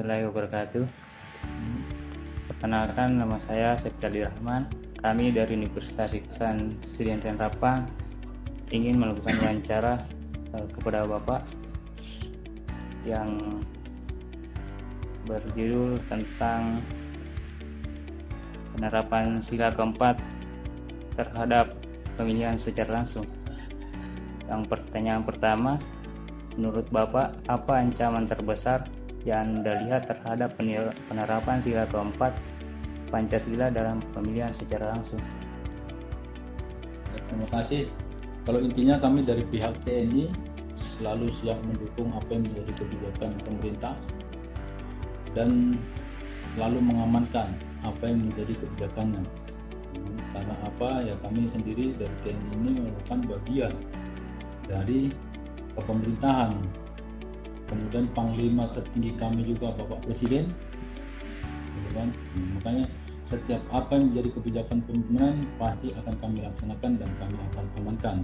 warahmatullahi wabarakatuh. Perkenalkan, nama saya Septiadi Rahman. Kami dari Universitas Iksan Sidinten Rapang ingin melakukan wawancara kepada Bapak yang berjudul tentang penerapan sila keempat terhadap pemilihan secara langsung. Yang pertanyaan pertama, menurut Bapak, apa ancaman terbesar yang Anda lihat terhadap penerapan sila keempat Pancasila dalam pemilihan secara langsung? Terima kasih. Kalau intinya kami dari pihak TNI selalu siap mendukung apa yang menjadi kebijakan pemerintah dan selalu mengamankan apa yang menjadi kebijakannya. Karena apa? Ya kami sendiri dari TNI ini merupakan bagian dari pemerintahan. Kemudian Panglima tertinggi kami juga Bapak Presiden, makanya setiap apa yang menjadi kebijakan pemerintahan pasti akan kami laksanakan dan kami akan amankan.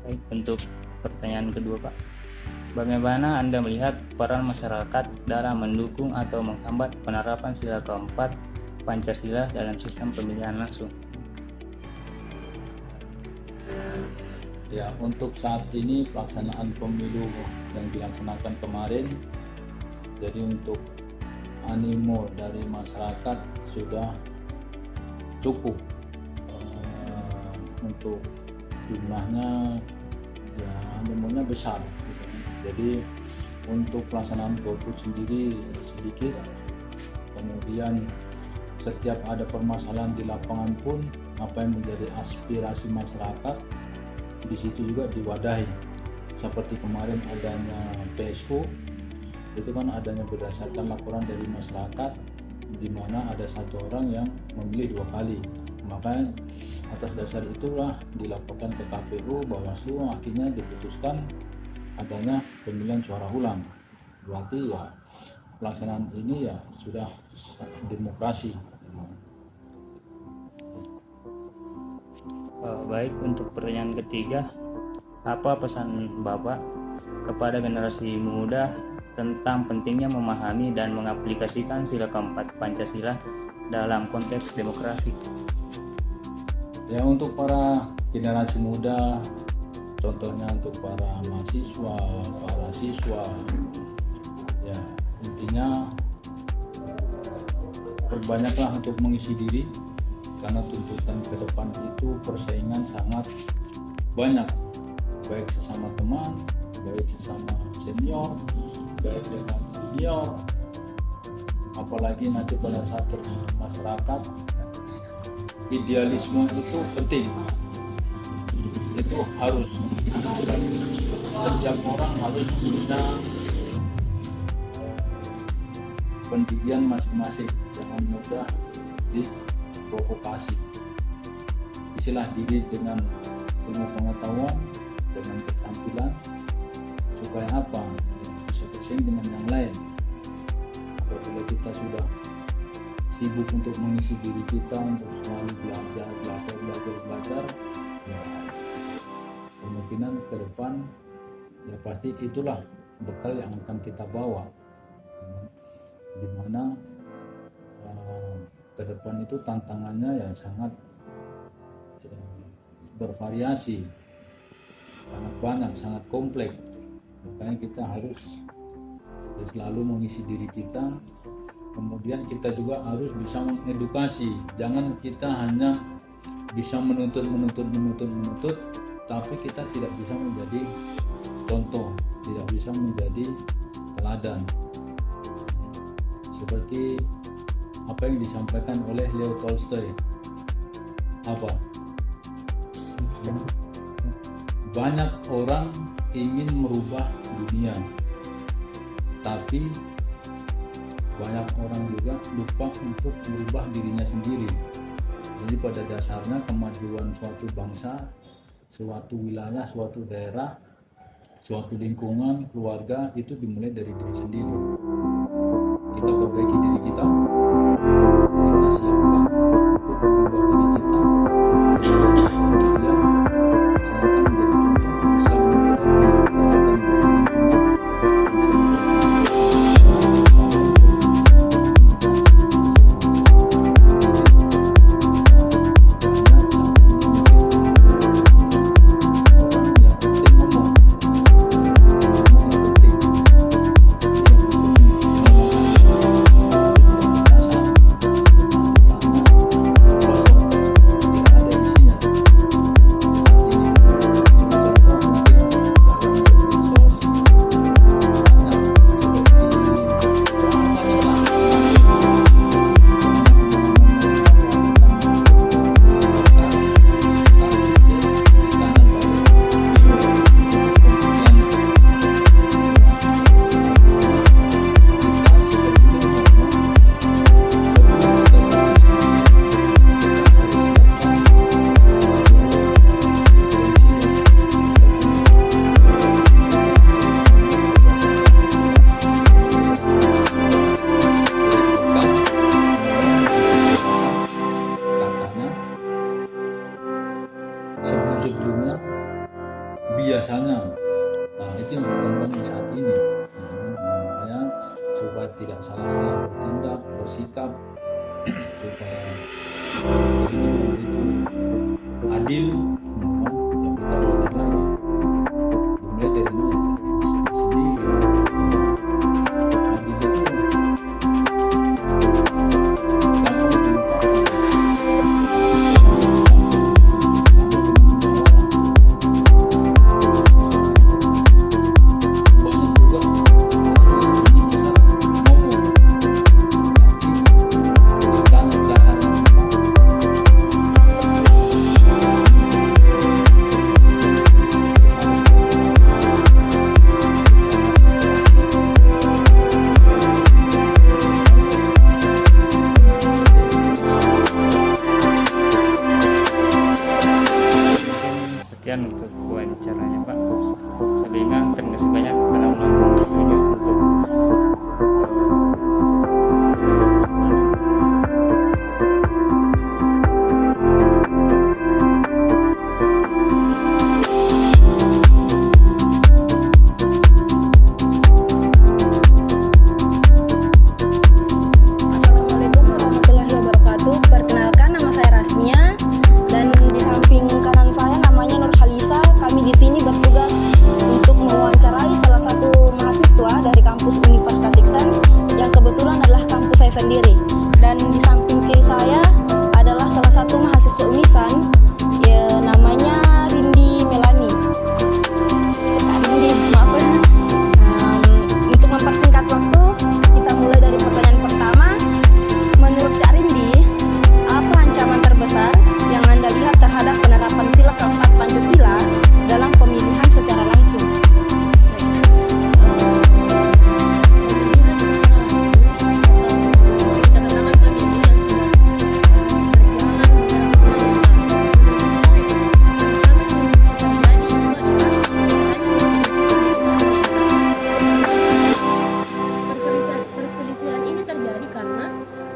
Baik, untuk pertanyaan kedua, Pak, bagaimana Anda melihat peran masyarakat dalam mendukung atau menghambat penerapan sila keempat Pancasila dalam sistem pemilihan langsung? Ya, untuk saat ini pelaksanaan pemilu yang dilaksanakan kemarin, jadi untuk animo dari masyarakat sudah cukup, untuk jumlahnya ya animonya besar gitu. Jadi untuk pelaksanaan golput sendiri sedikit, kemudian setiap ada permasalahan di lapangan pun apa yang menjadi aspirasi masyarakat di situ juga diwadahi. Seperti kemarin adanya PSO, itu kan adanya berdasarkan laporan dari masyarakat di mana ada satu orang yang memilih 2 kali. Maka atas dasar itulah dilaporkan ke KPU, Bawaslu, akhirnya diputuskan adanya pemilihan suara ulang. Berarti ya pelaksanaan ini ya sudah demokrasi. Baik, untuk pertanyaan ketiga, apa pesan Bapak kepada generasi muda tentang pentingnya memahami dan mengaplikasikan sila keempat Pancasila dalam konteks demokrasi? Ya, untuk para generasi muda, contohnya untuk para mahasiswa, para siswa, ya intinya perbanyaklah untuk mengisi diri, karena tuntutan ke depan itu persaingan sangat banyak, baik sesama teman, baik sesama senior, baik dengan junior, apalagi nanti pada saat masyarakat. Idealisme itu penting, itu harus, setiap orang harus punya pendirian masing-masing, jangan mudah diprovokasi. Isilah diri dengan ilmu pengetahuan, dengan keterampilan, supaya apa? Bisa bersaing dengan yang lain. Apabila kita sudah sibuk untuk mengisi diri kita untuk selalu belajar, ya kemungkinan ke depan ya pasti itulah bekal yang akan kita bawa, dimana ke depan itu tantangannya ya sangat bervariasi, sangat banyak, sangat kompleks. Makanya kita harus selalu mengisi diri kita. Kemudian kita juga harus bisa mengedukasi. Jangan kita hanya bisa menuntut, tapi kita tidak bisa menjadi contoh, tidak bisa menjadi teladan. Seperti apa yang disampaikan oleh Leo Tolstoy. Apa? Banyak orang ingin merubah dunia, tapi banyak orang juga lupa untuk merubah dirinya sendiri. Jadi pada dasarnya kemajuan suatu bangsa, suatu wilayah, suatu daerah, suatu lingkungan, keluarga itu dimulai dari diri sendiri. Kita perbaiki diri kita siapkan untuk merubah diri kita, kemudian misalkan menjadi contoh bisa menjadi tidak salah-salah bertindak, bersikap supaya kehidupan itu adil, yang kita nilai dimulai dari mana? Dari diri sendiri. Adil itu dapat sekian untuk wawancaranya Pak. Sebenarnya terima kasih banyak karena menonton videonya untuk Assalamualaikum warahmatullahi wabarakatuh. Perkenalkan, nama saya Rasmia dan di samping kanan saya namanya Nur Halisa. Kami di sini bertugas untuk mewawancarai salah satu mahasiswa dari kampus Universitas Iksan yang kebetulan adalah kampus saya sendiri. Dan di samping kiri saya adalah salah satu mahasiswa Unisan, ya, namanya Rindi Melani. Rindi, maaf ya. Untuk mempersingkat waktu, kita mulai dari pertanyaan pertama. Menurut Kak Rindi, apa ancaman terbesar yang Anda lihat terhadap penerapan sila keempat Pancasila dalam pemilihan secara langsung? Perselisihan ini terjadi karena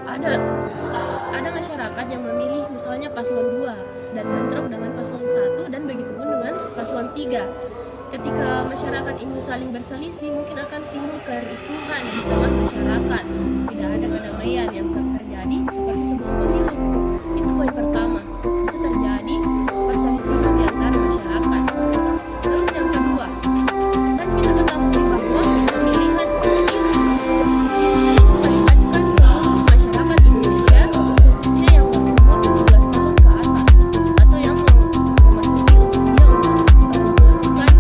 ada masyarakat yang memilih misalnya paslon 2 dan bentrok dengan paslon 1 dan begitu pun dengan paslon 3. Ketika masyarakat ini saling berselisih, mungkin akan timbul kerusuhan di tengah masyarakat. Tidak ada kedamaian yang terjadi seperti sebelum pemilu. Itu poin pertama. Bisa terjadi perselisihan di antara masyarakat. Terus yang kedua, kan kita ketahui bahwa pemilihan ini melibatkan seluruh masyarakat Indonesia, khususnya yang berumur 17 tahun ke atas atau yang memasuki usia untuk melakukan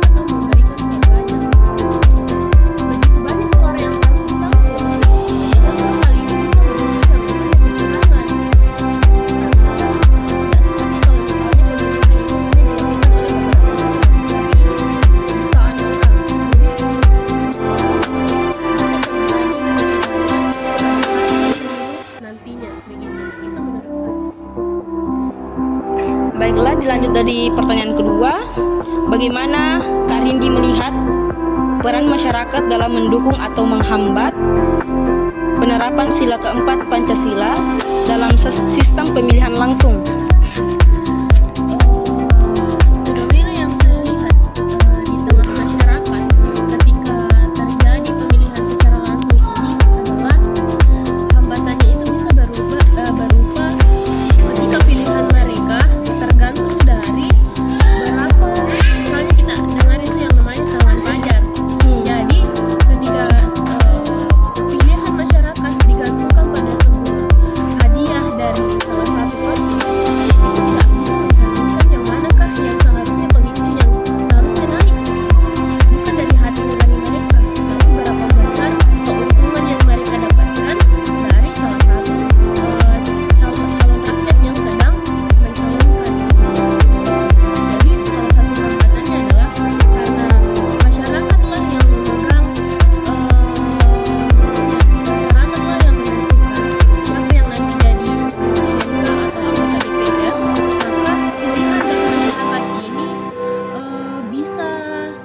atau memberikan suaranya. Begitu banyak suara yang harus ditampung, tentu hal ini bisa menimbulkan kecurangan. Tidak seperti kalau misalnya pemilihan itu hanya dilakukan oleh beberapa orang, tapi ini jutaan orang. Nantinya begitu, itu menurut saya. Baiklah, dilanjut dari pertanyaan kedua. Bagaimana Kak Rindi melihat peran masyarakat dalam mendukung atau menghambat penerapan sila keempat Pancasila dalam sistem pemilihan langsung? Fenomena yang saya lihat di tengah masyarakat ketika terjadi pemilihan secara langsung ini adalah hambatannya itu bisa berupa ketika pilihan mereka tergantung dari berapa, misalnya kita dengar itu yang namanya saluran pajar. Jadi ketika pilihan masyarakat digantungkan pada sebuah hadiah dari salah satu partai, itu tidak bisa mencerminkan yang manakah yang seharusnya pemimpin yang seharusnya naik. Bukan dari hati nurani mereka, tapi berapa besar keuntungan yang mereka dapatkan dari salah satu calon rakyat yang sedang mencalonkan. Jadi salah satu hambatannya adalah karena masyarakatlah yang memegang masyarakatlah yang menentukan siapa yang nanti jadi presiden atau anggota DPR, maka pilihan dari masyarakat ini bisa,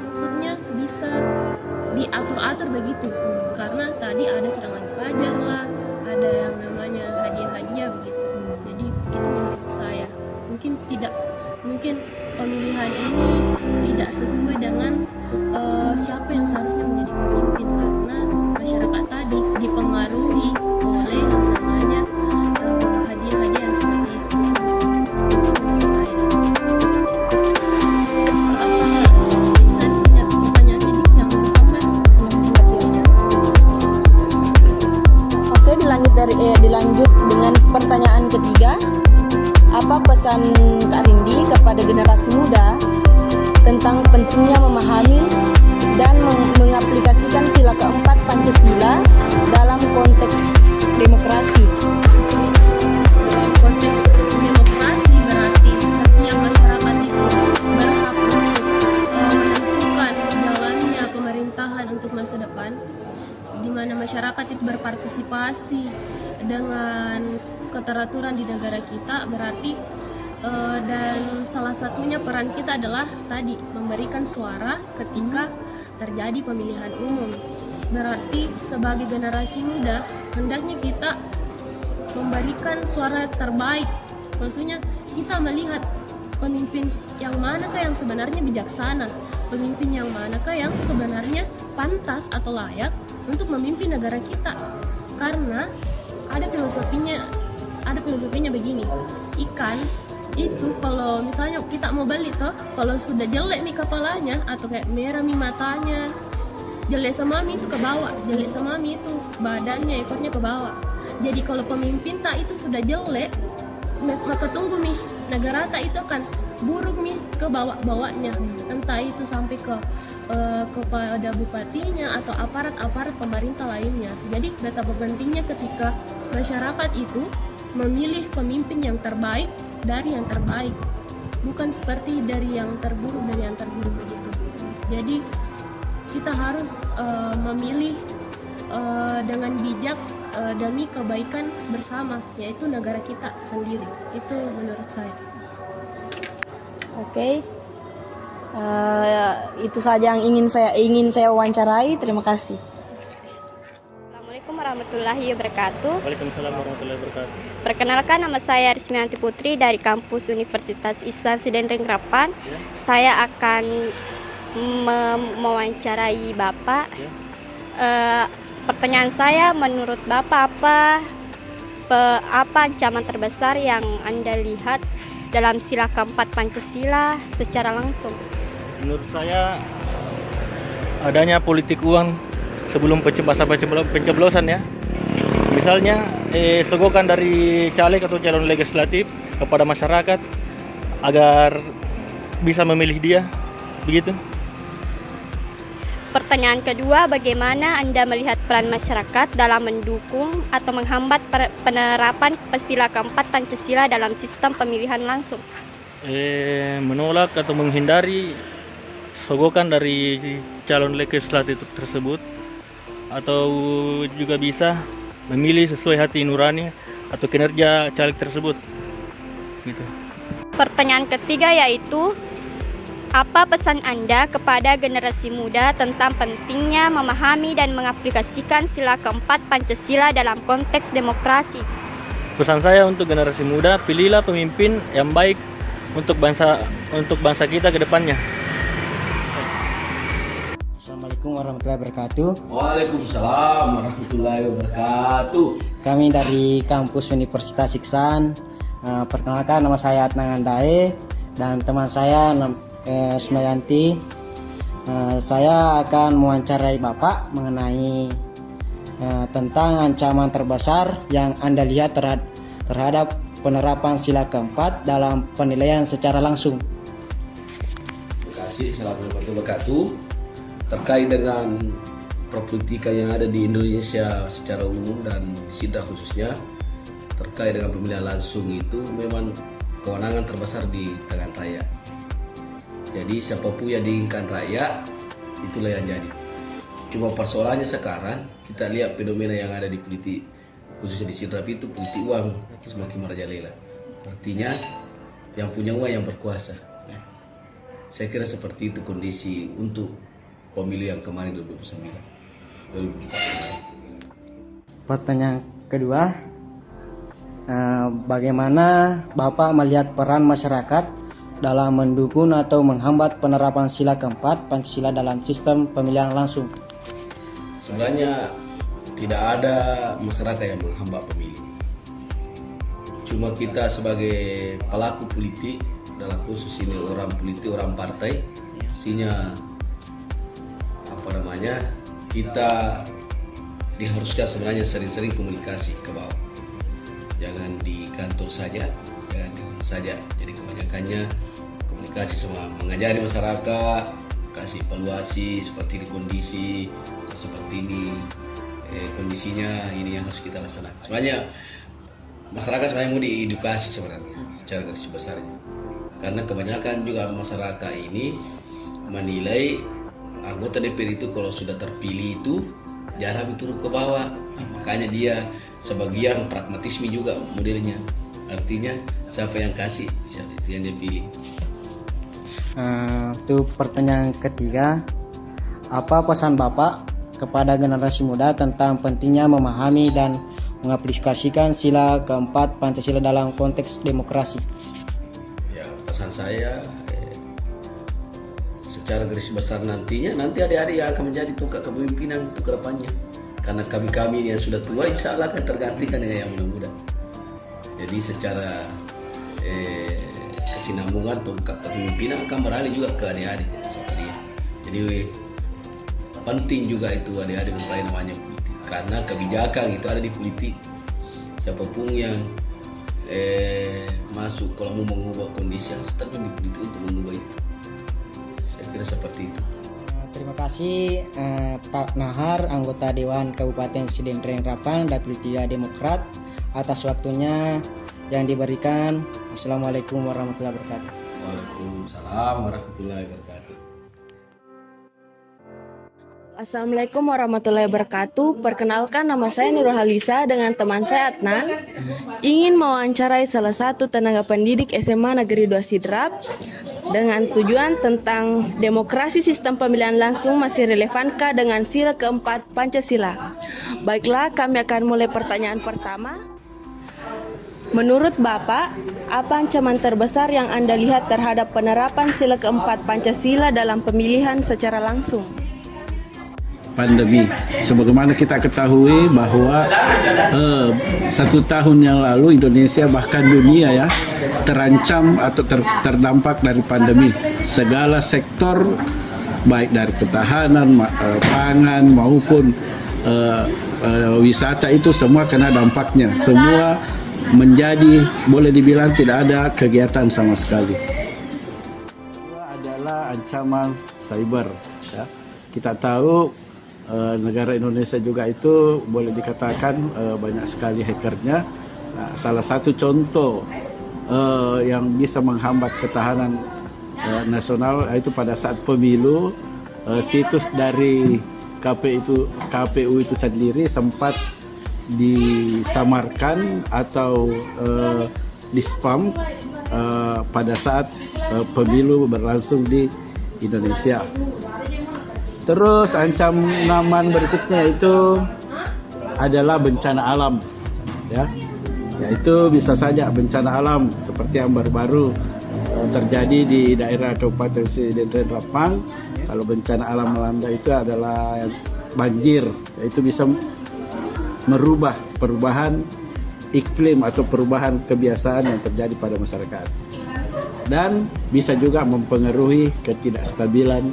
maksudnya bisa diatur-atur begitu, karena tadi ada serangan pajar lah, ada yang namanya hadiah-hadiah begitu. Jadi itu menurut saya mungkin pemilihan ini tidak sesuai dengan siapa yang seharusnya menjadi pemimpin, karena masyarakat dilanjut dengan pertanyaan ketiga. Apa pesan Kak Rindi kepada generasi muda tentang pentingnya memahami dan mengaplikasikan sila keempat Pancasila dalam konteks demokrasi? Dalam konteks demokrasi berarti setiap masyarakat itu berhak untuk menentukan jalannya pemerintahan untuk masa depan, di mana masyarakat itu berpartisipasi dengan keteraturan di negara kita. Berarti dan salah satunya peran kita adalah tadi memberikan suara ketika terjadi pemilihan umum. Berarti sebagai generasi muda hendaknya kita memberikan suara terbaik. Maksudnya kita melihat pemimpin yang manakah yang sebenarnya bijaksana, pemimpin yang manakah yang sebenarnya pantas atau layak untuk memimpin negara kita. Karena ada filosofinya begini, ikan itu kalau misalnya kita mau beli toh, kalau sudah jelek nih kepalanya atau kayak merah nih matanya, jelek sama itu ke bawah, jelek sama itu badannya, ekornya ke bawah. Jadi kalau pemimpin tak itu sudah jelek, maka tunggu nih negara tak itu akan buruk nih ke bawah-bawahnya, entah itu sampai kepada bupatinya atau aparat-aparat pemerintah lainnya. Jadi betapa pentingnya ketika masyarakat itu memilih pemimpin yang terbaik dari yang terbaik, bukan seperti dari yang terburuk begitu. Jadi kita harus memilih dengan bijak demi kebaikan bersama, yaitu negara kita sendiri. Itu menurut saya. Oke. Itu saja yang ingin saya wawancarai. Terima kasih. Assalamualaikum warahmatullahi wabarakatuh. Waalaikumsalam warahmatullahi wabarakatuh. Perkenalkan, nama saya Rismianti Putri dari kampus Universitas Ihsan Sidenrengrapan. Saya akan mewawancarai Bapak. Pertanyaan saya, menurut Bapak apa ancaman terbesar yang Anda lihat dalam sila keempat Pancasila secara langsung? Menurut saya adanya politik uang sebelum pencoblosan ya. Misalnya sogokan dari caleg atau calon legislatif kepada masyarakat agar bisa memilih dia, begitu. Pertanyaan kedua, bagaimana Anda melihat peran masyarakat dalam mendukung atau menghambat penerapan sila keempat Pancasila dalam sistem pemilihan langsung? Menolak atau menghindari sogokan dari calon legislatif tersebut, atau juga bisa memilih sesuai hati nurani atau kinerja caleg tersebut, gitu. Pertanyaan ketiga yaitu, apa pesan Anda kepada generasi muda tentang pentingnya memahami dan mengaplikasikan sila keempat Pancasila dalam konteks demokrasi? Pesan saya untuk generasi muda, pilihlah pemimpin yang baik untuk bangsa kita ke depannya. Assalamualaikum warahmatullahi wabarakatuh. Waalaikumsalam warahmatullahi wabarakatuh. Kami dari kampus Universitas Ihsan. Perkenalkan, nama saya Adnan Andae dan teman saya Rismianti. Saya akan mewawancarai Bapak mengenai tentang ancaman terbesar yang Anda lihat terhadap penerapan sila keempat dalam penilaian secara langsung. Terima kasih. Assalamualaikum warahmatullahi wabarakatuh. Terkait dengan perpolitikan yang ada di Indonesia secara umum dan di Sidra khususnya, terkait dengan pemilihan langsung itu memang kewenangan terbesar di tangan rakyat. Jadi siapapun yang diinginkan rakyat, itulah yang jadi. Cuma persoalannya sekarang kita lihat fenomena yang ada di politik, khususnya di Sidrap itu politik uang semakin merajalela. Artinya yang punya uang yang berkuasa. Saya kira seperti itu kondisi untuk pemilu yang kemarin 2024. Pertanyaan kedua, bagaimana Bapak melihat peran masyarakat dalam mendukung atau menghambat penerapan sila keempat Pancasila dalam sistem pemilihan langsung? Sebenarnya tidak ada masyarakat yang menghambat pemilu. Cuma kita sebagai pelaku politik, dalam khusus ini orang politik, orang partai, mestinya kita diharuskan sebenarnya sering-sering komunikasi ke bawah. Jangan di kantor saja, jangan di rumah saja. Jadi kebanyakannya komunikasi sama mengajari masyarakat, kasih evaluasi seperti ini kondisi, seperti ini kondisinya, ini yang harus kita laksanakan. Sebenarnya masyarakat sebenarnya mau diedukasi sebenarnya secara garis besarnya. Karena kebanyakan juga masyarakat ini menilai anggota DPR itu kalau sudah terpilih itu jarang turun ke bawah. Makanya dia sebagian pragmatisme juga modelnya. Artinya siapa yang kasih, siapa itu yang dia pilih. Untuk pertanyaan ketiga, apa pesan Bapak kepada generasi muda tentang pentingnya memahami dan mengaplikasikan sila keempat Pancasila dalam konteks demokrasi? Ya, pesan saya secara garis besar nanti adik-adik yang akan menjadi tongkat kepemimpinan untuk kedepannya. Karena kami yang sudah tua insya Allah akan tergantikan dengan yang muda-muda. Jadi secara kesinambungan tongkat kepemimpinan akan beralih juga ke adik-adik seperti dia. Jadi penting juga itu adik-adik mempelajari namanya politik. Karena kebijakan itu ada di politik. Siapapun yang masuk kalau mau mengubah kondisi harus terjun di politik untuk mengubah itu. Saya kira seperti itu. Terima kasih Pak Nahar, anggota Dewan Kabupaten Sidendreng Rapang, Dapil 3 Demokrat, atas waktunya yang diberikan. Assalamualaikum warahmatullahi wabarakatuh. Waalaikumsalam warahmatullahi wabarakatuh. Assalamualaikum warahmatullahi wabarakatuh. Perkenalkan, nama saya Nurhalisa dengan teman saya Adnan. Ingin mewawancarai salah satu tenaga pendidik SMA Negeri 2 Sidrap dengan tujuan tentang demokrasi sistem pemilihan langsung masih relevankah dengan sila keempat Pancasila. Baiklah, kami akan mulai pertanyaan pertama. Menurut Bapak, apa ancaman terbesar yang Anda lihat terhadap penerapan sila keempat Pancasila dalam pemilihan secara langsung? Pandemi. Sebagaimana kita ketahui bahwa 1 tahun yang lalu Indonesia bahkan dunia ya terancam atau terdampak dari pandemi. Segala sektor baik dari ketahanan, pangan maupun wisata itu semua kena dampaknya. Semua menjadi boleh dibilang tidak ada kegiatan sama sekali. Kedua adalah ancaman cyber. Ya. Kita tahu negara Indonesia juga itu boleh dikatakan banyak sekali hackernya. Nah, salah satu contoh yang bisa menghambat ketahanan nasional itu pada saat pemilu, situs dari KPU itu sendiri sempat disamarkan atau di-spam pada saat pemilu berlangsung di Indonesia. Terus ancaman berikutnya itu adalah bencana alam, ya, yaitu bisa saja bencana alam seperti yang baru-baru terjadi di daerah Kabupaten Sidendreng Rapang. Kalau bencana alam melanda itu adalah banjir, yaitu bisa merubah perubahan iklim atau perubahan kebiasaan yang terjadi pada masyarakat, dan bisa juga mempengaruhi ketidakstabilan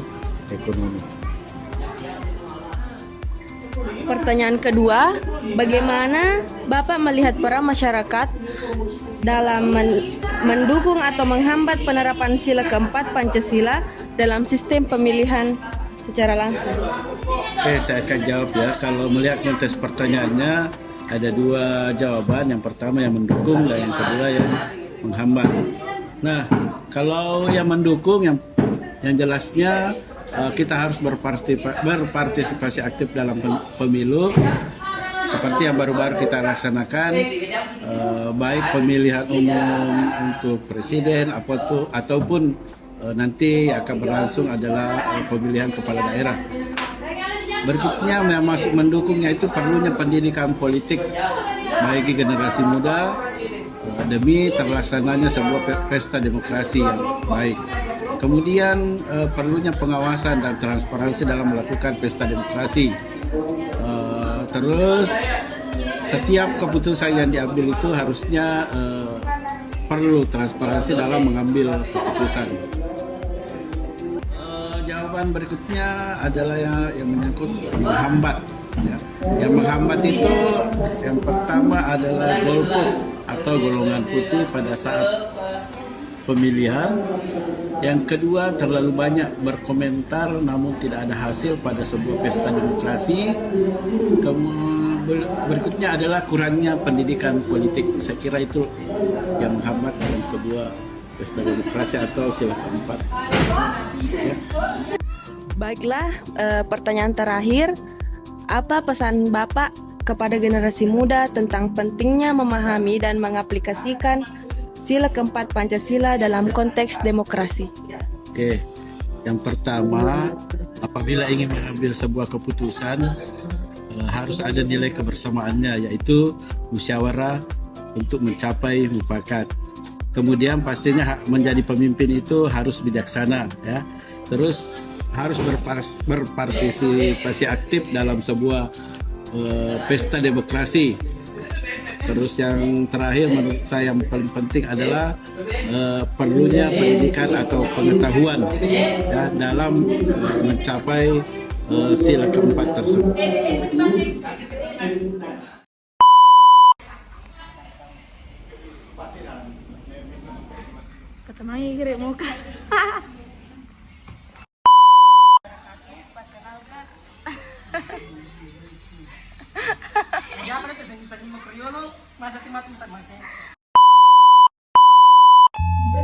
ekonomi. Pertanyaan kedua, bagaimana Bapak melihat peran masyarakat dalam mendukung atau menghambat penerapan sila keempat Pancasila dalam sistem pemilihan secara langsung? Oke, saya akan jawab ya. Kalau melihat konteks pertanyaannya ada dua jawaban. Yang pertama yang mendukung dan yang kedua yang menghambat. Nah, kalau yang mendukung yang jelasnya kita harus berpartisipasi aktif dalam pemilu seperti yang baru-baru kita laksanakan, baik pemilihan umum untuk presiden ataupun nanti akan berlangsung adalah pemilihan kepala daerah. Berikutnya yang masuk mendukungnya itu perlunya pendidikan politik bagi generasi muda demi terlaksananya sebuah pesta demokrasi yang baik. Kemudian perlunya pengawasan dan transparansi dalam melakukan pesta demokrasi. Terus setiap keputusan yang diambil itu harusnya perlu transparansi dalam mengambil keputusan. Jawaban berikutnya adalah yang menyangkut menghambat. ya. Yang menghambat itu yang pertama adalah golput atau golongan putih pada saat pemilihan. Yang kedua, terlalu banyak berkomentar namun tidak ada hasil pada sebuah pesta demokrasi. Berikutnya adalah kurangnya pendidikan politik. Saya kira itu yang menghambat dalam sebuah pesta demokrasi atau sila keempat. Ya. Baiklah, pertanyaan terakhir, apa pesan Bapak kepada generasi muda tentang pentingnya memahami dan mengaplikasikan sila keempat Pancasila dalam konteks demokrasi? Oke, yang pertama, apabila ingin mengambil sebuah keputusan, harus ada nilai kebersamaannya, yaitu musyawarah untuk mencapai mufakat. Kemudian pastinya menjadi pemimpin itu harus bijaksana, ya. Terus harus berpartisipasi aktif dalam sebuah pesta demokrasi. Terus yang terakhir menurut saya yang paling penting adalah perlunya pendidikan atau pengetahuan ya, dalam mencapai sila keempat tersebut. Pertama kira muka.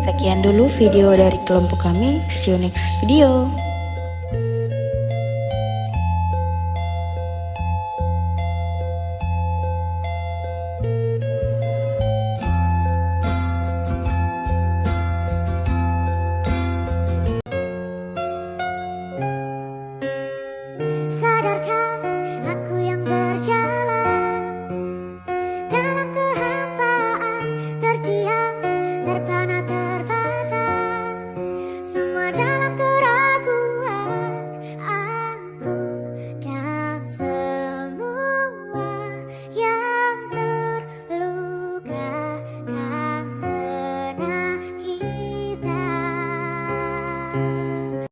Sekian dulu video dari kelompok kami. See you next video.